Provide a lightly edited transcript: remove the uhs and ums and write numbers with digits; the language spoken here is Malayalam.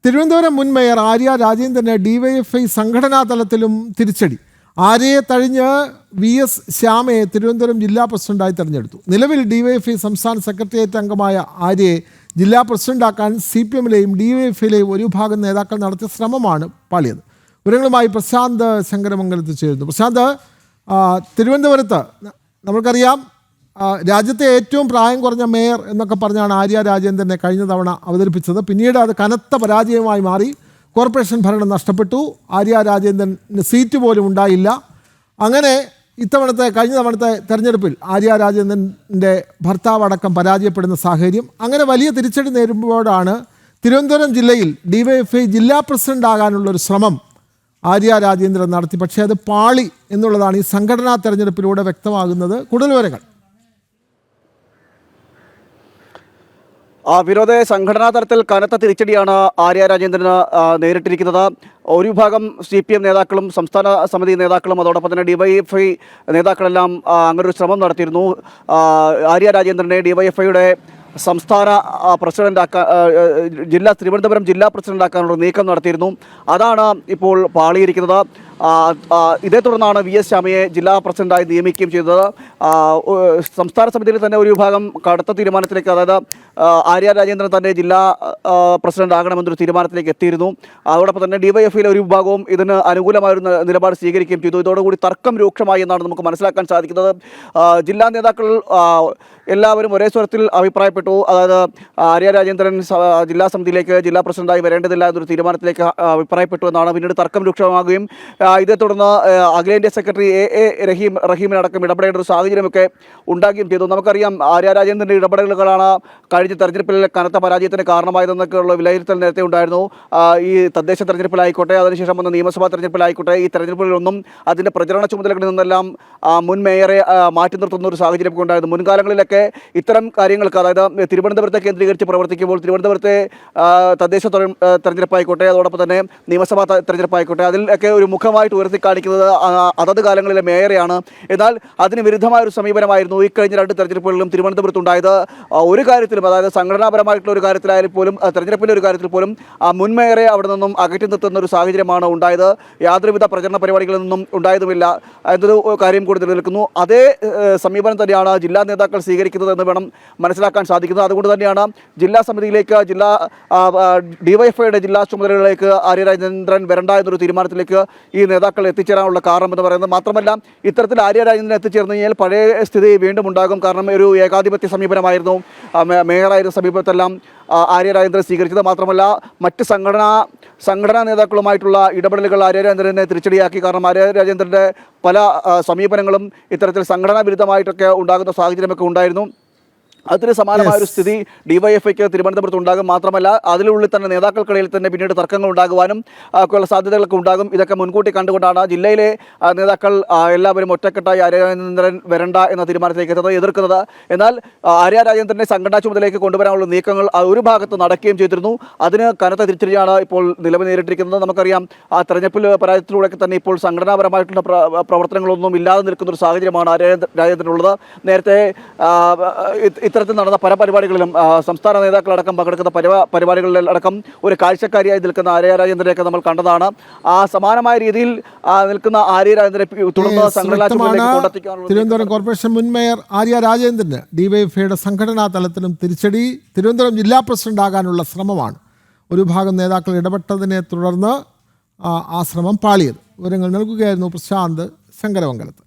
തിരുവനന്തപുരം മുൻ മേയർ ആര്യ രാജേന്ദ്രന് ഡിവൈഎഫ്ഐ സംഘടനാ തലത്തിലും തിരിച്ചടി. ആര്യയെ തഴിഞ്ഞ് VS ശ്യാമയെ തിരുവനന്തപുരം ജില്ലാ പ്രസിഡന്റായി തെരഞ്ഞെടുത്തു. നിലവിൽ ഡിവൈഎഫ്ഐ സംസ്ഥാന സെക്രട്ടേറിയറ്റ് അംഗമായ ആര്യയെ ജില്ലാ പ്രസിഡന്റാക്കാൻ CPM-ലെയും ഡിവൈഎഫ്ഐയിലെയും ഒരു വിഭാഗം നേതാക്കൾ നടത്തിയ ശ്രമമാണ് പാളിയത്. വിവരങ്ങളുമായി പ്രശാന്ത് ശങ്കരമംഗലത്ത് ചേരുന്നു. പ്രശാന്ത്, തിരുവനന്തപുരത്ത് നമുക്കറിയാം രാജ്യത്തെ ഏറ്റവും പ്രായം കുറഞ്ഞ മേയർ എന്നൊക്കെ പറഞ്ഞാണ് ആര്യ രാജേന്ദ്രനെ കഴിഞ്ഞ തവണ അവതരിപ്പിച്ചത്. പിന്നീട് അത് കനത്ത പരാജയമായി മാറി. കോർപ്പറേഷൻ ഭരണം നഷ്ടപ്പെട്ടു. ആര്യ രാജേന്ദ്രന് സീറ്റ് പോലും ഉണ്ടായില്ല. അങ്ങനെ കഴിഞ്ഞ തവണത്തെ തെരഞ്ഞെടുപ്പിൽ ആര്യ രാജേന്ദ്രൻ്റെ ഭർത്താവ് അടക്കം പരാജയപ്പെടുന്ന സാഹചര്യം. അങ്ങനെ വലിയ തിരിച്ചടി നേരിടുമ്പോഴാണ് തിരുവനന്തപുരം ജില്ലയിൽ ഡിവൈഎഫ്ഐ ജില്ലാ പ്രസിഡന്റ് ആകാനുള്ളൊരു ശ്രമം ആര്യ രാജേന്ദ്രൻ നടത്തി. പക്ഷേ അത് പാളി എന്നുള്ളതാണ് ഈ സംഘടനാ തെരഞ്ഞെടുപ്പിലൂടെ വ്യക്തമാകുന്നത്. കൂടുതൽ വിവരങ്ങൾ. വിനോദ, സംഘടനാ തലത്തിൽ കനത്ത തിരിച്ചടിയാണ് ആര്യ രാജേന്ദ്രന് നേരിട്ടിരിക്കുന്നത്. ഒരു വിഭാഗം CPM നേതാക്കളും സംസ്ഥാന സമിതി നേതാക്കളും അതോടൊപ്പം തന്നെ ഡിവൈഎഫ്ഐ നേതാക്കളെല്ലാം അങ്ങനൊരു ശ്രമം നടത്തിയിരുന്നു. ആര്യ രാജേന്ദ്രനെ ഡിവൈഎഫ്ഐയുടെ സംസ്ഥാന പ്രസിഡന്റാക്കാൻ തിരുവനന്തപുരം ജില്ലാ പ്രസിഡന്റാക്കാനുള്ള നീക്കം നടത്തിയിരുന്നു. അതാണ് ഇപ്പോൾ പാളിയിരിക്കുന്നത്. ഇതേ തുടർന്നാണ് VS ശ്യാമയെ ജില്ലാ പ്രസിഡന്റായി നിയമിക്കുകയും ചെയ്തത്. സംസ്ഥാന സമിതിയിൽ തന്നെ ഒരു വിഭാഗം കടുത്ത തീരുമാനത്തിലേക്ക്, അതായത് ആര്യ രാജേന്ദ്രൻ തന്നെ ജില്ലാ പ്രസിഡന്റ് ആകണമെന്നൊരു തീരുമാനത്തിലേക്ക് എത്തിയിരുന്നു. അതോടൊപ്പം തന്നെ ഡിവൈഎഫ്ഐയിലെ ഒരു വിഭാഗവും ഇതിന് അനുകൂലമായൊരു നിലപാട് സ്വീകരിക്കുകയും ചെയ്തു. ഇതോടുകൂടി തർക്കം രൂക്ഷമായി എന്നാണ് നമുക്ക് മനസ്സിലാക്കാൻ സാധിക്കുന്നത്. ജില്ലാ നേതാക്കൾ എല്ലാവരും ഒരേ സ്വരത്തിൽ അഭിപ്രായപ്പെട്ടു. അതായത് ആര്യ രാജേന്ദ്രൻ ജില്ലാ സമിതിയിലേക്ക് ജില്ലാ പ്രസിഡന്റായി വരേണ്ടതില്ല എന്നൊരു തീരുമാനത്തിലേക്ക് അഭിപ്രായപ്പെട്ടു എന്നാണ്. പിന്നീട് തർക്കം രൂക്ഷമാകുകയും ഇതേ തുടർന്ന് അഖിലേന്ത്യാ സെക്രട്ടറി റഹീമിനടക്കം ഇടപെടേണ്ട ഒരു സാഹചര്യമൊക്കെ ഉണ്ടാകുകയും ചെയ്തു. നമുക്കറിയാം ആര്യ രാജേന്ദ്രൻ്റെ ഇടപെടലുകളാണ് കഴിഞ്ഞ തെരഞ്ഞെടുപ്പിൽ കനത്ത പരാജയത്തിന് കാരണമായതെന്നൊക്കെയുള്ള വിലയിരുത്തൽ നേരത്തെ ഉണ്ടായിരുന്നു. ഈ തദ്ദേശ തെരഞ്ഞെടുപ്പിലായിക്കോട്ടെ, അതിനുശേഷം വന്ന നിയമസഭാ തെരഞ്ഞെടുപ്പിലായിക്കോട്ടെ, ഈ തെരഞ്ഞെടുപ്പുകളിലൊന്നും അതിൻ്റെ പ്രചരണ ചുമതലകളിൽ നിന്നെല്ലാം മുൻ മേയറെ മാറ്റി നിർത്തുന്ന ഒരു സാഹചര്യമൊക്കെ ഉണ്ടായിരുന്നു. മുൻകാലങ്ങളിലൊക്കെ ഇത്തരം കാര്യങ്ങൾക്ക്, അതായത് തിരുവനന്തപുരത്തെ കേന്ദ്രീകരിച്ച് പ്രവർത്തിക്കുമ്പോൾ തിരുവനന്തപുരത്തെ തദ്ദേശ തെരഞ്ഞെടുപ്പായിക്കോട്ടെ, അതോടൊപ്പം തന്നെ നിയമസഭാ തെരഞ്ഞെടുപ്പായിക്കോട്ടെ, അതിലൊക്കെ ഒരു മുഖമായിട്ട് ഉയർത്തിക്കാണിക്കുന്നത് അതത് കാലങ്ങളിലെ മേയറെയാണ്. എന്നാൽ അതിന് വിരുദ്ധമായ ഒരു സമീപനമായിരുന്നു ഈ കഴിഞ്ഞ 2 തെരഞ്ഞെടുപ്പുകളിലും തിരുവനന്തപുരത്തുണ്ടായത്. ഒരു കാര്യത്തിലും, അതായത് സംഘടനാപരമായിട്ടുള്ള ഒരു കാര്യത്തിലായാലും പോലും, തെരഞ്ഞെടുപ്പിൻ്റെ ഒരു കാര്യത്തിൽ പോലും മുൻ മേയറെ അവിടെ നിന്നും അകറ്റി നിർത്തുന്ന ഒരു സാഹചര്യമാണ് ഉണ്ടായത്. യാതൊരുവിധ പ്രചരണ പരിപാടികളിൽ നിന്നും ഉണ്ടായതുമില്ല എന്നൊരു കാര്യം കൂടി നിലനിൽക്കുന്നു. അതേ സമീപനം തന്നെയാണ് ജില്ലാ നേതാക്കൾ സ്വീകരിക്കുന്നത് എന്ന് വേണം മനസ്സിലാക്കാൻ സാധിക്കുന്നത്. അതുകൊണ്ട് തന്നെയാണ് ജില്ലാ സമിതിയിലേക്ക്, ഡിവൈഎഫ്ഐയുടെ ജില്ലാ ചുമതലകളിലേക്ക് ആര്യ രാജേന്ദ്രൻ വരണ്ട എന്നൊരു തീരുമാനത്തിലേക്ക് ഈ നേതാക്കൾ എത്തിച്ചേരാനുള്ള കാരണം എന്ന് പറയുന്നത്. മാത്രമല്ല, ഇത്തരത്തിൽ ആര്യ രാജേന്ദ്രൻ എത്തിച്ചേർന്ന് കഴിഞ്ഞാൽ പഴയ സ്ഥിതി വീണ്ടും ഉണ്ടാകും. കാരണം ഒരു ഏകാധിപത്യ സമീപനമായിരുന്നു മേയറായിരുന്ന സമീപത്തെല്ലാം ആര്യ രാജേന്ദ്രൻ സ്വീകരിച്ചത്. മാത്രമല്ല, മറ്റ് സംഘടനാ നേതാക്കളുമായിട്ടുള്ള ഇടപെടലുകൾ ആര്യ രാജേന്ദ്രനെ തിരിച്ചടിയാക്കി. കാരണം ആര്യ രാജേന്ദ്രൻ്റെ പല സമീപനങ്ങളും ഇത്തരത്തിൽ സംഘടനാ വിരുദ്ധമായിട്ടൊക്കെ ഉണ്ടാകുന്ന സാഹചര്യമൊക്കെ ഉണ്ടായിരുന്നു. അതിന് സമാനമായൊരു സ്ഥിതി ഡിവൈഎഫ്ഐക്ക് തിരുവനന്തപുരത്ത് ഉണ്ടാകും. മാത്രമല്ല, അതിനുള്ളിൽ തന്നെ നേതാക്കൾക്കിടയിൽ തന്നെ പിന്നീട് തർക്കങ്ങൾ ഉണ്ടാകുവാനും ഒക്കെയുള്ള സാധ്യതകളൊക്കെ ഉണ്ടാകും. ഇതൊക്കെ മുൻകൂട്ടി കണ്ടുകൊണ്ടാണ് ജില്ലയിലെ നേതാക്കൾ എല്ലാവരും ഒറ്റക്കെട്ടായി ആര്യ രാജേന്ദ്രൻ വരണ്ട എന്ന തീരുമാനത്തിലേക്ക് എതിർക്കുന്നത്. എന്നാൽ ആര്യ രാജേന്ദ്രനെ സംഘടനാ ചുമതലയിലേക്ക് കൊണ്ടുവരാനുള്ള നീക്കങ്ങൾ ഒരു ഭാഗത്ത് നടക്കുകയും ചെയ്തിരുന്നു. അതിന് കനത്ത തിരിച്ചടിയാണ് ഇപ്പോൾ നിലവിൽ നേരിട്ടിരിക്കുന്നത്. നമുക്കറിയാം, ആ തെരഞ്ഞെടുപ്പിൽ പരാജയത്തിലൂടെ തന്നെ ഇപ്പോൾ സംഘടനാപരമായിട്ടുള്ള പ്രവർത്തനങ്ങളൊന്നും ഇല്ലാതെ നിൽക്കുന്ന ഒരു സാഹചര്യമാണ് ആര്യ രാജേന്ദ്രനുള്ളത്. നേരത്തെ ഇത്തരത്തിൽ നടന്ന പല പരിപാടികളിലും സംസ്ഥാന നേതാക്കളടക്കം പങ്കെടുക്കുന്ന പരിപാടികളിലടക്കം ഒരു കാഴ്ചക്കാരിയായി നിൽക്കുന്ന ആര്യ രാജേന്ദ്രനെയൊക്കെ നമ്മൾ കണ്ടതാണ്. ആ സമാനമായ രീതിയിൽ നിൽക്കുന്ന ആര്യ രാജേന്ദ്രനെ തുടർന്ന് സംഘടനാ തിരുവനന്തപുരം കോർപ്പറേഷൻ മുൻ മേയർ ആര്യ രാജേന്ദ്രന് ഡിവൈഎഫ്ഐയുടെ സംഘടനാ തലത്തിലും തിരിച്ചടി. തിരുവനന്തപുരം ജില്ലാ പ്രസിഡന്റ് ആകാനുള്ള ശ്രമമാണ് ഒരു ഭാഗം നേതാക്കൾ ഇടപെട്ടതിനെ തുടർന്ന് ആ ശ്രമം പാളിയത്. വിവരങ്ങൾ നൽകുകയായിരുന്നു പ്രശാന്ത് ശങ്കരമംഗലത്ത്.